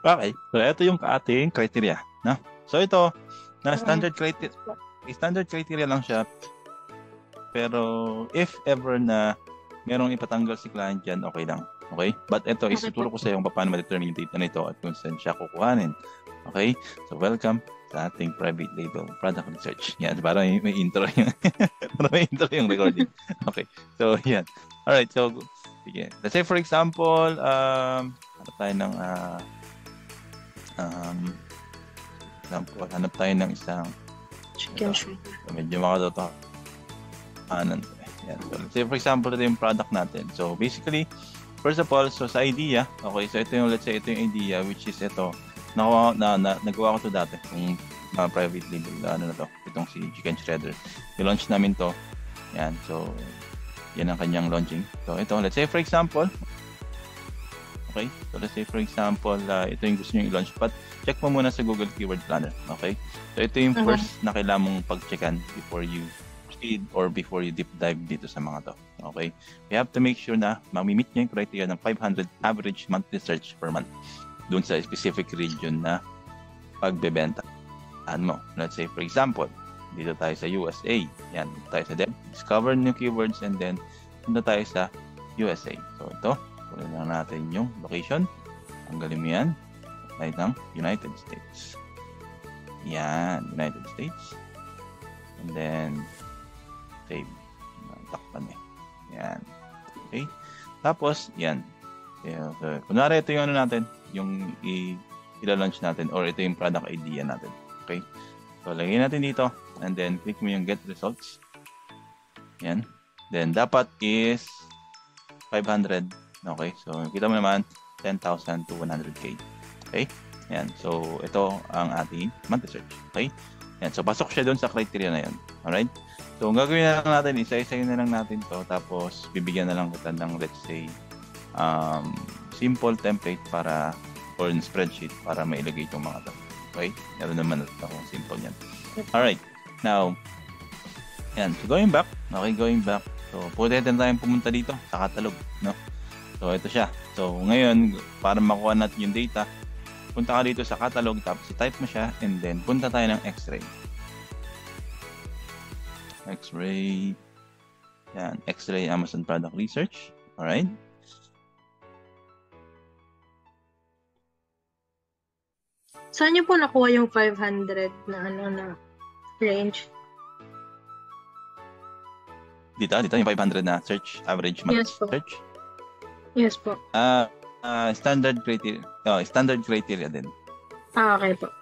Okay. So, ito yung ating criteria. No? So, ito, na standard criteria lang siya. Pero, if ever na merong ipatanggal si client dyan, okay lang. Okay? But ito, Okay isuturo po. ko sa iyo kung paano ma-determine yung data nito at kung saan siya kukuhanin. Okay? So, welcome sa ating private label product research. Yan, parang may intro yung parang may intro yung recording. Okay. So, yan. Alright. So, sige. Let's say, for example, hanap tayo ng hanap tayo ng isang Chicken shrimp. medyo makatoto yan. So, let's say for example, ito yung product natin. So basically, first of all, so sa idea, okay, so ito yung, let's say, ito yung idea, which is ito, nagawa ko to dati, yung private label, ano na to, itong si Chicken Shredder. I-launch namin to, yan, so, yan ang kanyang launching. So ito, let's say for example, okay, so let's say for example, ito yung gusto nyo i-launch, but check mo muna sa Google Keyword Planner, okay? So ito yung first na kailangan mong pag-checkan before you or before you deep dive dito sa mga to. Okay? We have to make sure na mamimit nyo yung criteria ng 500 average monthly search per month dun sa specific region na pagbebenta. Mo. Let's say, for example, dito tayo sa USA. Yan, dito tayo sa discover new keywords and then punta tayo sa USA. So, ito. Kunin lang natin yung location. Tanggalin mo yan. Right ng United States. Yan, United States. And then, save. Takpan eh. Yan. Okay. Tapos, yan. So, kunwari ito yung ano natin, yung i-launch natin or ito yung product idea natin. Okay. So, lagay natin dito and then click mo yung get results. Yan. Then, dapat is 500. Okay. So, kita mo naman 10,000 to 100K. Okay. Yan. So, ito ang ating monthly search. Okay. Yan. So, pasok siya doon sa criteria na yun. Alright. So, ang gagawin na lang natin, isa-isayin na lang natin to tapos bibigyan na lang kita ng, let's say, simple template para, or in spreadsheet para mailagay itong mga to. Okay? Meron naman ito kung simple yan. Alright. Now, yan. So, going back. Okay, going back. So, pwede natin tayong pumunta dito sa catalog. No? So, ito siya. So, ngayon, para makuha natin yung data, punta ka dito sa catalog, tapos i-type mo siya, and then punta tayo ng X-ray. X-ray. Yan. X-ray Amazon Product Research. Alright. Saan niyo po nakuha yung 500 na na range? Dito yung 500 na search average month search. Yes po. Standard criteria. Standard criteria din. Okay po.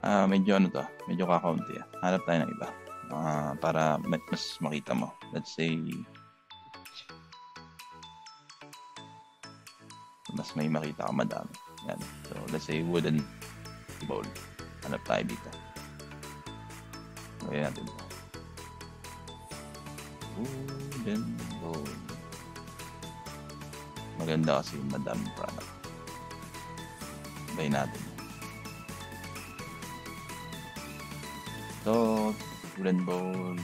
Medyo ano to, medyo kakaunti. Hanap tayo ng iba. Para mas makita mo. Let's say mas may makita ka madami. Yan. So, let's say wooden bowl. Hanap tayo dito. Okay natin ito. Wooden bowl. Maganda kasi madaming product. Bay natin. So, wooden bowl.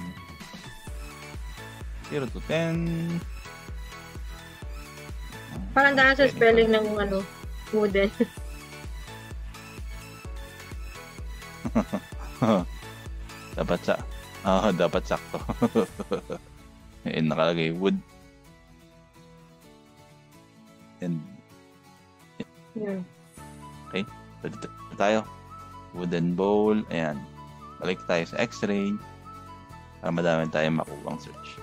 0 to 10. Parang dahil sa spelling ng ano, wooden. Dapat sakto. Nakalagay wood. And yeah. Okay. So, dito tayo. Wooden bowl. Ayan. Balik tayo sa X-ray. Para madami tayong makuha ang search.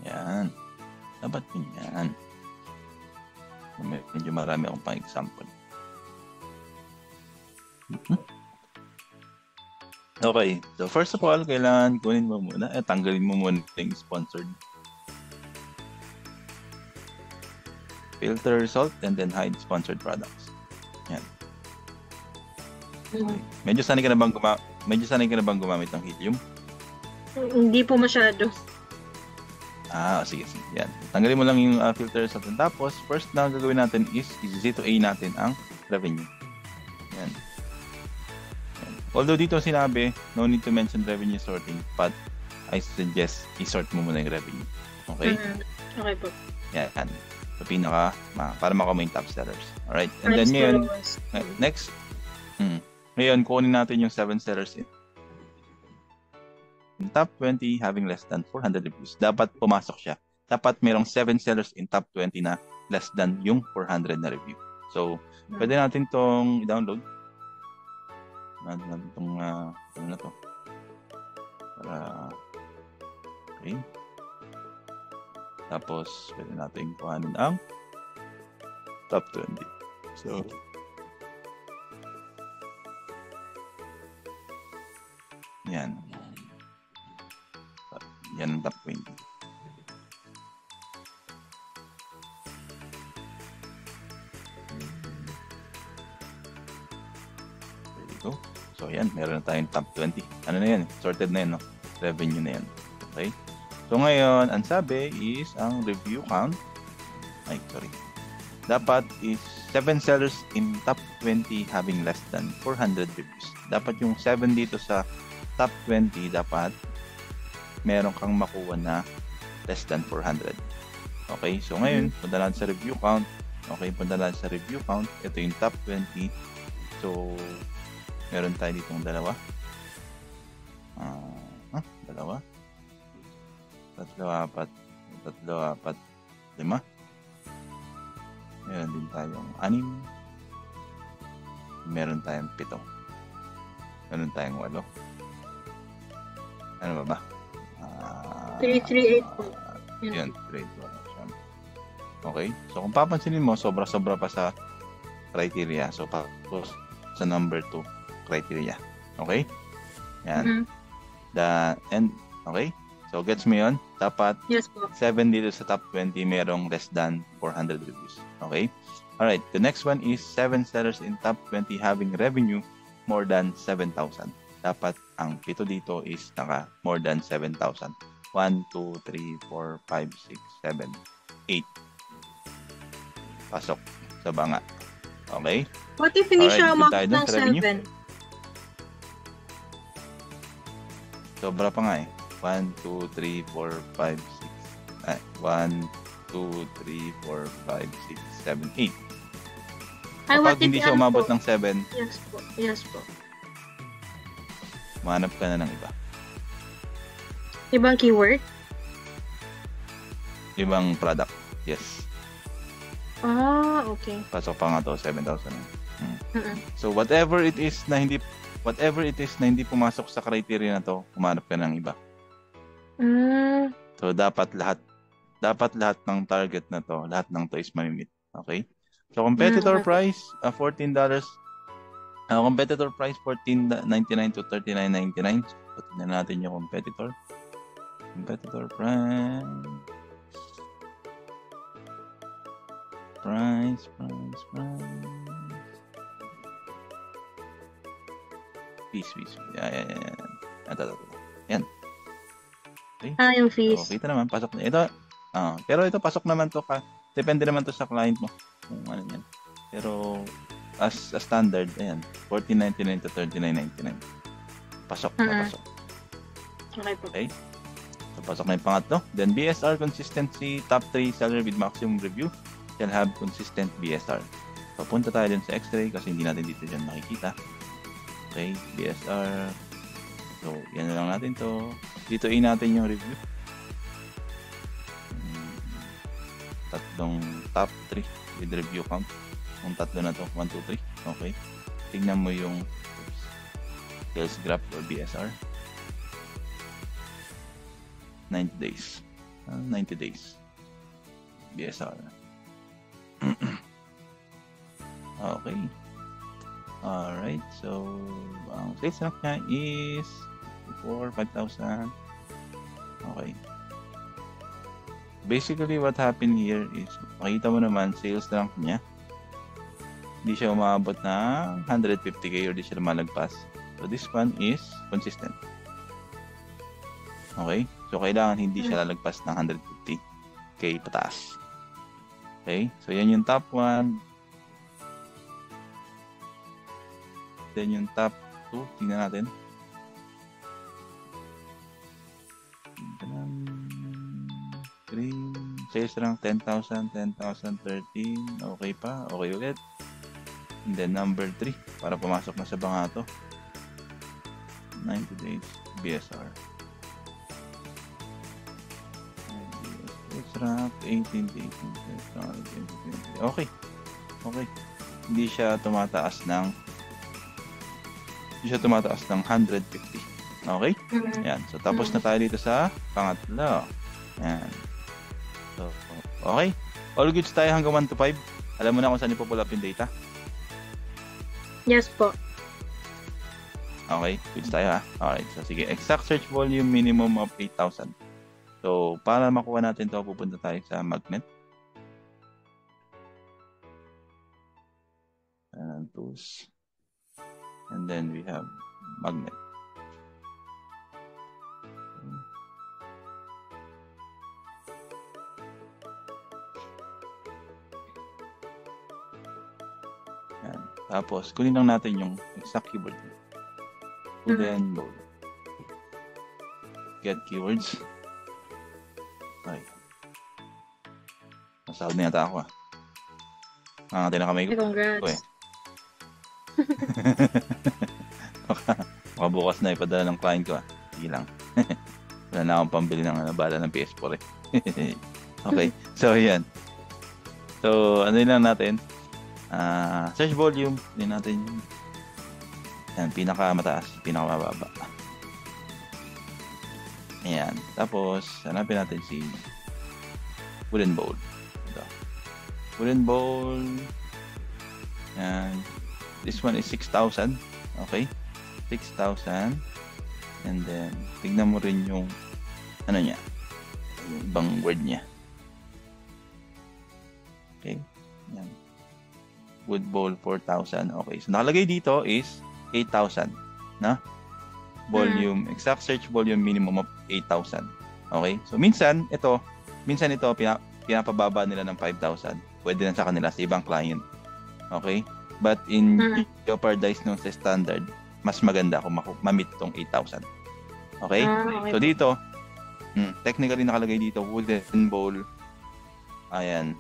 Yan. Dapat yun yan. Medyo marami akong pang-example. Okay. So, first of all, kailangan kunin mo muna. Tanggalin mo muna yung sponsored. Filter result and then hide sponsored products. Yan. Okay. Medyo sanay ka na bang gumamit ng Helium? Hindi po masyado. Sige. Yan. Tanggalin mo lang yung filter sa atin. Tapos, first na gagawin natin is Z to A natin ang revenue. Yan. Although dito sinabi, no need to mention revenue sorting, but I suggest i-sort mo muna yung revenue. Okay? Okay po. Yan. So, para makuha mo yung top sellers. Alright? And then ngayon, next, ngayon, kunin natin yung 7 sellers in top 20 having less than 400 reviews. Dapat pumasok siya. Dapat merong 7 sellers in top 20 na less than yung 400 na review. So, pwede natin tong i-download. Natin itong, ano na to. Okay. Tapos, pwede natin kuhanin ang top 20. So, yan. Yan ang top 20. There we go. So, yan. Meron na tayong top 20. Ano na yan? Sorted na yan, no? Revenue na yan. Okay? So, ngayon, ang sabi is ang review count. Dapat is 7 sellers in top 20 having less than 400 reviews. Dapat yung 7 dito sa top 20, dapat meron kang makuha na less than 400. Okay? So, ngayon, punta natin sa review count. Okay, punta natin sa review count. Ito yung top 20. So, meron tayo ditong dalawa. Dalawa. Tatlo, apat, 5. Meron din tayong 6. Meron tayong 7. Meron tayong 8. Ano ba? 338 po. Yan, 338. Okay? So, kung papansinin mo, sobra-sobra pa sa criteria. So, tapos sa number 2 criteria. Okay? Yan. Okay? So, gets mo yun? Dapat Yes po. 7 dito sa top 20 merong less than 400 reviews. Okay? Alright. The next one is 7 sellers in top 20 having revenue more than 7,000. Dapat ang 7 dito is naka more than 7,000. 1, 2, 3, 4, 5, 6, 7, 8. Pasok sa banga. Okay? What if hindi siya Alright, umabot ng 7? Sobra pa nga eh. 1, 2, 3, 4, 5, 6. 1, 2, 3, 4, 5, 6, 7, 8. Kapag hindi siya umabot ng 7, Yes po. Yes po. mahanap ka na ng iba. Ibang keyword? Ibang product. Yes. Okay. Pasok pa nga to, 7,000. So whatever it is na hindi pumasok sa criteria na to, humanap ka ng iba. So dapat lahat ng target na to, lahat ng to is mamimit. Okay? So competitor price $14. Competitor price $14.99 to $39.99. So tingnan natin yung competitor. Competitor price. Fees. Yan. Yan. Okay. Yung fees. So, kita naman, pasok na. Ito, pero ito, pasok naman to ka. Depende naman to sa client mo. Kung ano yan. Pero, as a standard, ayan, $14.99 to $39.99. Pasok na pasok. Okay po. Okay. So, pasok na yung pangatlo. Then, BSR consistency, top 3 seller with maximum review shall have consistent BSR. Papunta tayo din sa X-ray kasi hindi natin dito dyan makikita. Okay, BSR. So, yan na lang natin to. Dito natin yung review. Tatlong top 3 with review count. Yung tatlo na to, 1, 2, 3. Okay. Tingnan mo yung sales graph or BSR. 90 days. 90 days. BSR. Okay. Alright, so ang sales rank niya is 5,000. Okay. Basically, what happened here is, makita mo naman, sales rank niya. Hindi siya umabot ng 150k or di siya malagpas. So, this one is consistent. Okay? So, kailangan hindi siya lalagpas ng 150K pataas. Okay? So, yan yung top 1. Then, yung top 2. Tingnan natin. Sales rank 10,000, 10,000, 13. Okay pa. Okay ulit. And then number 3 para pumasok na sa bangato. 90 days BSR. Sales rank 18 days. Okay. Okay. Hindi siya tumataas ng 150. Okay? Yan. So, tapos na tayo dito sa pangatlo. Yan. So, okay. All goods tayo hanggang 1 to 5. Alam mo na kung saan ipo-pull up yung data? Yes po. Okay. Goods tayo ha. Alright. So, sige. Exact search volume minimum of 8,000. So, para makuha natin ito, pupunta tayo sa magnet. And tools. And then we have magnet. Yan. Tapos, kunin lang natin yung exact keyword. Then, load. Get keywords. Okay. Nasahod na yata ako Nangatay na kamay ko. Congrats. Okay. Baka bukas na ipadala ng client ko Sige lang. Wala na akong pambili ng bala ng PS4 Okay. So, yan. So, ano lang natin? Search volume. Hindi natin yan. Pinakamataas. Pinakamababa. Ayan. Tapos, hanapin natin si Wooden Bowl. Ito. Wooden Bowl. Yan. This one is 6,000. Okay. 6,000. And then, tignan mo rin yung ano niya. Yung ibang word niya. Okay. Yan. Wood bowl 4,000. Okay. So, nakalagay dito is 8,000. Na? Volume, exact search volume minimum of 8,000. Okay. So, minsan ito, pinapababa nila ng 5,000. Pwede na sa kanila, sa ibang client. Okay. But in Jeopardize nung sa standard, mas maganda kung ma-meet tong 8,000. Okay? Okay. So, dito, technically nakalagay dito, wooden bowl. Ayan.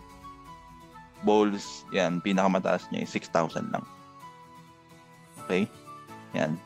Bowls, yan, pinakamataas niya is 6,000 lang. Okay? Yan.